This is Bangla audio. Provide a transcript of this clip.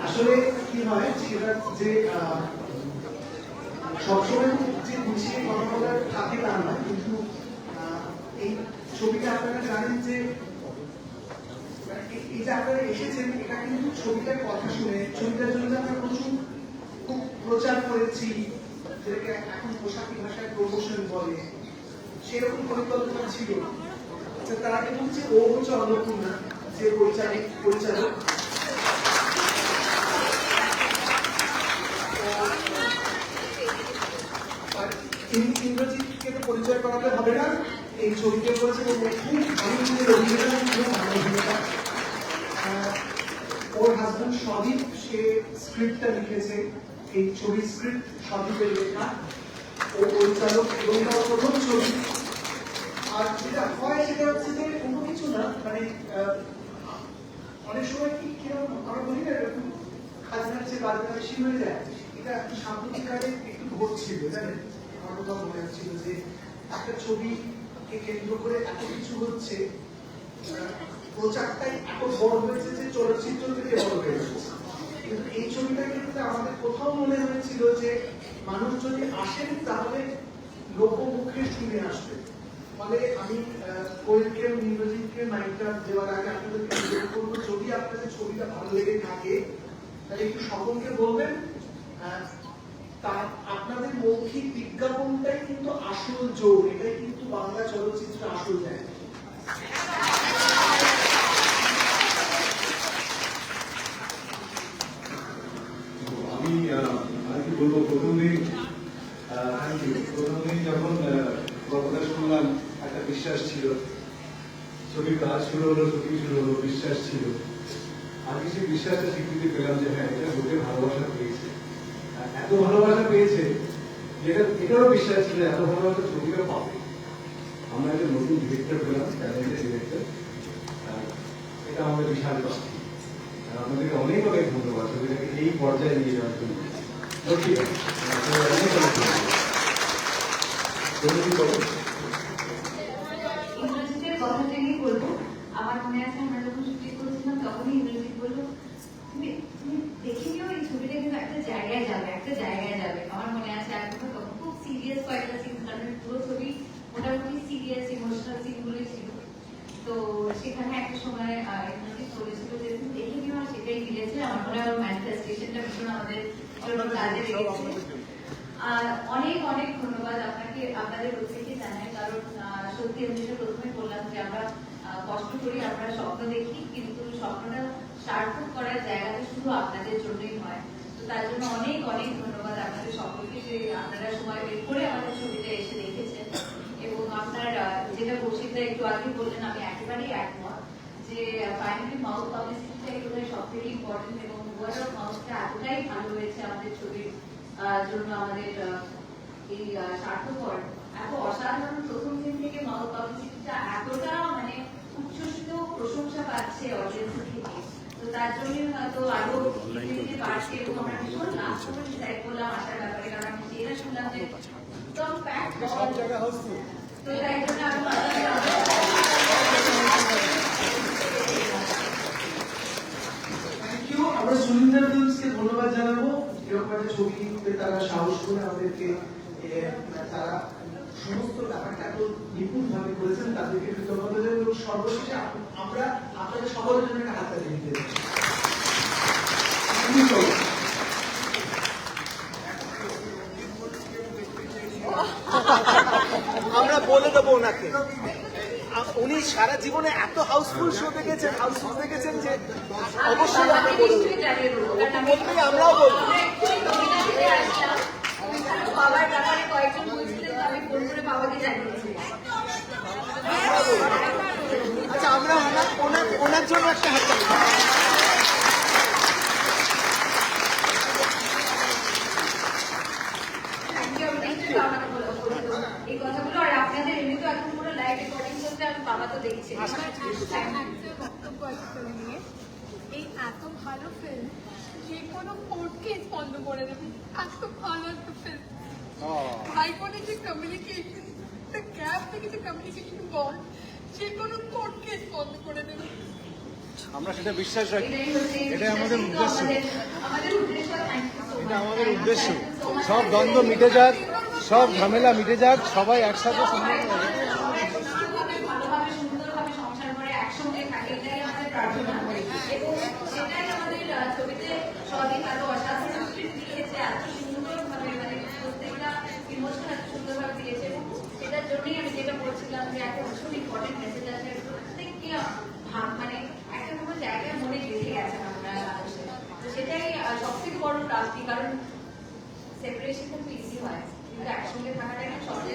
আসলে কি হয় সেটা যে সবসময় যে গুছিয়ে কথা বলার থাকে তা না, কিন্তু এই ছবিটা আপনারা জানেন যে এই যে আপনারা এসেছেন এটা কিন্তু ছবিটার কথা শুনে, ছবিটার জন্য আমরা প্রচুর খুব প্রচার করেছি, যেটাকে এখন পোশাকি ভাষায় প্রমোশন বলে, সেরকম পরিকল্পনা ছিল। তার আগে বলছি ও হচ্ছে অন্নপূর্ণা, যে পরিচালক ইন্দ্রজিৎকে তো পরিচয় করাতে হবে না, এই ছবিতে বলছে ওর হাজবেন্ড সদীপ, সে স্ক্রিপ্টটা লিখেছে, এই ছবির স্ক্রিপ্ট সদীপের লেখা, ও পরিচালক এবং তার প্রথম ছবি। আর যেটা হয় সেটা হচ্ছে যে কোনো কিছু না, মানে অনেক সময় কি কিরকম আমরা বলি না, এরকম খাজনার চেয়ে বাজনা বেশি হয়ে যায়, এটা সাম্প্রতিককালে একটু ঘটছিল জানেন। আমার কোথাও মনে হচ্ছিল যে একটা ছবিকে কেন্দ্র করে এত কিছু হচ্ছে, প্রচারটাই এত বড় হয়েছে যে চলচ্চিত্র থেকে বড় হয়ে যাচ্ছে। কিন্তু এই ছবিটার ক্ষেত্রে আমাদের কোথাও মনে হয়েছিল যে মানুষ যদি আসেন তাহলে লোকমুখে শুনে আসবে। ফলে আমি কোয়েলকে ইন্দ্রজিৎকে মাইকটা দেওয়ার আগে আপনাদেরকে অনুরোধ করবো, যদি আপনাদের ছবিটা ভালো লেগে থাকে তাহলে একটু সকলকে বলবেন, তার আপনাদের মৌখিক বিজ্ঞাপনটাই কিন্তু আসল জোর, এটাই কিন্তু বাংলা চলচ্চিত্রের আসল জায়গা। আমি আর কি বলবো, প্রথমদিন যখন গল্পটা শুনলাম একটা বিশ্বাস ছিল, ছবির কাজ শুরু হলো, শুটিং শুরু হলো, বিশ্বাস ছিল। আমি সেই বিশ্বাসটা স্বীকৃতি পেলাম যে হ্যাঁ, এটা লোকের ভালোবাসা পেয়েছে, এত ভালোবাসা পেয়েছে, এটারও বিশ্বাস ছিল এত ভালোবাসা ছবিটা পাবে। আমরা একটা নতুন ডিরেক্টর পেলাম, ট্যালেন্টেড ডিরেক্টর, এটা আমাদের বিশাল পাচ্ছি। আপনাদেরকে অনেক অনেক ধন্যবাদ ছবিটাকে এই পর্যায়ে নিয়ে যাওয়ার জন্য। সত্যি অনেক অনেক ধন্যবাদ। ইন্দ্রজিতের কথা থেকেই বলবো, আমার মনে আছে আমরা যখন শুটিং করেছিলাম তখনই ইন্দ্রজিৎ বললো, তুমি দেখে নিও এই ছবিটা কিন্তু একটা জায়গায় যাবে। আমার মনে আছে এখন তখন খুব সিরিয়াস কয়েকটা সিন, কারণ পুরো ছবি মোটামুটি সিরিয়াস ইমোশনাল সিনগুলোই ছিল। তো সেখানে একটা সময় ইন্দ্রজিৎ বলেছিল যে তুমি দেখে নিও, আর সেটাই মিলেছে। আমার মনে হয় ম্যানিফেস্টেশনটা ভীষণ আমাদের জন্য কাজে লেগেছে। অনেক অনেক ধন্যবাদ আপনাকে, আপনাদের প্রত্যেকে জানাই, কারণ সত্যি আমি যেটা প্রথমে বললাম যে আমরা কষ্ট করি, আমরা স্বপ্ন দেখি, কিন্তু স্বপ্নটা সার্থক করার জায়গাটা শুধু আপনাদের জন্যই হয়। তো তার জন্য অনেক অনেক ধন্যবাদ আপনাদের সকলকে, যে আপনারা সময় বের করে আমাদের ছবিটা এসে দেখেছেন। এবং আপনার যেটা কৌশিকদা একটু আগে বললেন, আমি একেবারেই একমত যে ফাইনালি মাউথ পাবলিসিটিটাই বোধহয় সব থেকে ইম্পর্টেন্ট, এবং ওয়ার্ড অফ মাউথটা এতটাই ভালো হয়েছে আমাদের ছবির জন্য, আমাদের এই স্বার্থপর এত অসাধারণ প্রথম দিন থেকে মাউথ পাবলিসিটিটা এতটা মানে উচ্ছ্বসিত প্রশংসা পাচ্ছে অডিয়েন্সের থেকে। তো তার জন্যই হয়তো আরো বাড়ছে, এবং আমরা ভীষণ লাস্ট করে ডিসাইড করলাম আসার ব্যাপারে, কারণ আমি যেটা শুনলাম যে একদম প্যাক, তো তাই জন্য আমরা সুনিন্দ্রা ফিল্মসকে ধন্যবাদ জানাবো, এরকম একটা ছবি কিনতে তারা সাহস করে আমাদেরকে, তারা সমস্ত ব্যাপারটা এত নিপুণ ভাবে করেছেন, তাদেরকে কৃতজ্ঞতা জানাই। এবং সর্বশেষে আমরা আপনাদের সকলের জন্য একটা হাততালি দিতে চাই। আমরা বলে দেবো ওনাকে, উনি সারা জীবনে এত হাউসফুল শো দেখেছেন যে অবশ্যই আমরা বলবো, আমরাও বলবো। বাবার ব্যাপারে কয়েকজন বলছিলেন তো আমি ফোন করে বাবাকে জানিয়েছি। আচ্ছা আমরা ওনার জন্য একটা হাত তালি। থ্যাংক ইউ, আমি নিশ্চয়ই বাবাকে বলবো এই কথাগুলো। আর আপনাদের এমনিতেও এখন পুরো লাইভ রেকর্ডিং চলছে, আমি বাবা তো দেখছি। একটা বক্তব্য আছে নিয়ে এই এত ভালো ফিল্ম যে কোনো কোর্ট কেস বন্ধ করে দেবে, এত ভালো একটা ফিল্ম। ভাই বোনের যে কমিউনিকেশন, দ্য গ্যাপ থেকে যে কমিউনিকেশন বন্ড, যে কোনো কোর্ট কেস বন্ধ করে দেবে। আমরা সেটা বিশ্বাস রাখি, এটাই হচ্ছে এটাই আমাদের উদ্দেশ্য। আমাদের উদ্দেশ্য। থ্যাংক ইউ সো এটা মাচ। আমাদের উদ্দেশ্য। সব দ্বন্দ্ব মিটে যাক, সব ঝামেলা মিটে যাক, সবাই একসাথে ভালোভাবে সুন্দরভাবে সংসার করে একসঙ্গে থাকে, এটাই আমাদের প্রার্থনা। এবং সেটাই আমাদের ছবিতে সদিক আরো অসাধারণ স্ক্রিপ্ট দিয়েছে, এত সুন্দরভাবে, মানে প্রত্যেকটা ইমোশন এত সুন্দরভাবে দিয়েছে। এবং সেটার জন্যই আমি যেটা বলছিলাম যে একটা ভীষণ ইম্পর্টেন্ট মেসেজ আছে, প্রত্যেককে মানে একটা কোনো জায়গায় মনে গেঁথে গেছে আমরা মানুষের। তো সেটাই সব থেকে বড় প্রাপ্তি, কারণ সেপারেশন কিন্তু ইজি হয়, কিন্তু একসঙ্গে থাকাটা একটু সহজে